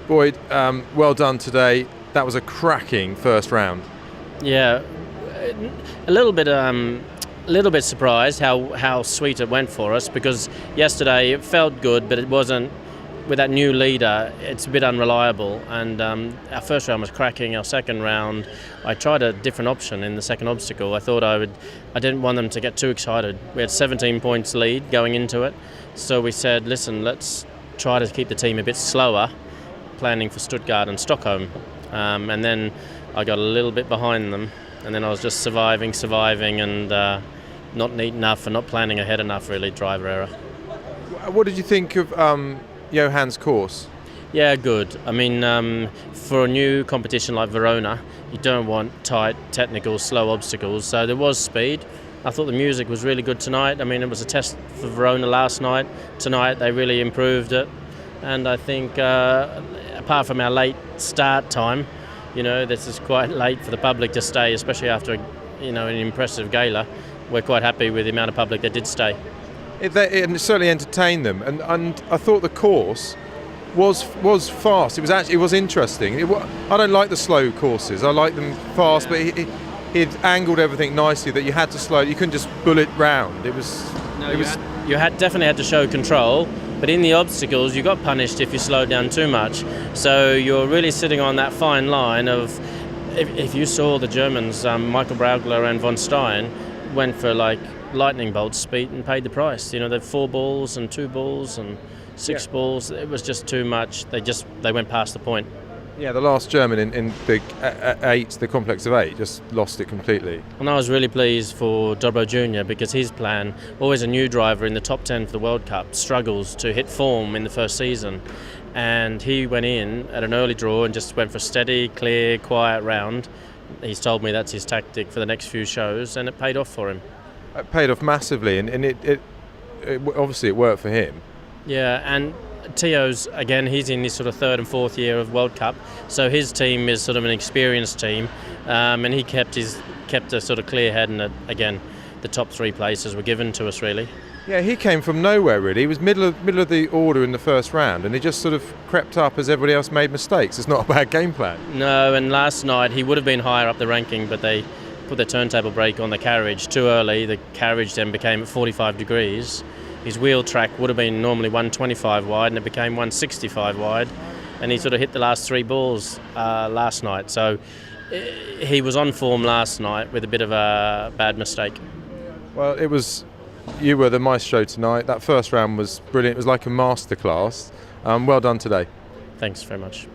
Boyd, well done today. That was a cracking first round. Yeah, a little bit surprised how sweet it went for us, because yesterday it felt good, but it wasn't. With that new leader, it's a bit unreliable, and our first round was cracking. Our second round, I tried a different option in the second obstacle. I didn't want them to get too excited. We had 17 points lead going into it, so we said, listen, let's try to keep the team a bit slower, planning for Stuttgart and Stockholm. And then I got a little bit behind them, and then I was just surviving and not neat enough and not planning ahead enough, really, driver error. What did you think of Johann's course? Yeah, good. I mean, for a new competition like Verona, you don't want tight, technical, slow obstacles, so there was speed. I thought the music was really good tonight. I mean, it was a test for Verona last night. Tonight they really improved it, and I think apart from our late start time, this is quite late for the public to stay, especially after an impressive gala. We're quite happy with the amount of public that did stay. It certainly entertained them, and I thought the course was fast. It was interesting. I don't like the slow courses. I like them fast, but he'd angled everything nicely that you had to slow. You couldn't just bullet round. You definitely had to show control, but in the obstacles you got punished if you slowed down too much. So you're really sitting on that fine line of, if you saw the Germans, Michael Braugler and von Stein went for like lightning bolt speed and paid the price. They've 4 balls and 2 balls and 6 balls. It was just too much. They went past the point. Yeah, the last German in the 8, the complex of 8, just lost it completely. And I was really pleased for Dobro Jr. because his plan, always a new driver in the top 10 for the World Cup, struggles to hit form in the first season. And he went in at an early draw and just went for a steady, clear, quiet round. He's told me that's his tactic for the next few shows, and it paid off for him. It paid off massively, and it obviously it worked for him. Yeah, and Tio's, again, he's in his sort of 3rd and 4th year of World Cup, so his team is sort of an experienced team, and he kept a sort of clear head, and again, the top 3 places were given to us, really. Yeah, he came from nowhere, really. He was middle of the order in the first round, and he just sort of crept up as everybody else made mistakes. It's not a bad game plan. No, and last night he would have been higher up the ranking, but they put the turntable brake on the carriage too early. The carriage then became at 45 degrees. His wheel track would have been normally 125 wide, and it became 165 wide, and he sort of hit the last 3 balls last night. So he was on form last night with a bit of a bad mistake. Well, you were the maestro tonight. That first round was brilliant. It was like a masterclass. Well done today. Thanks very much.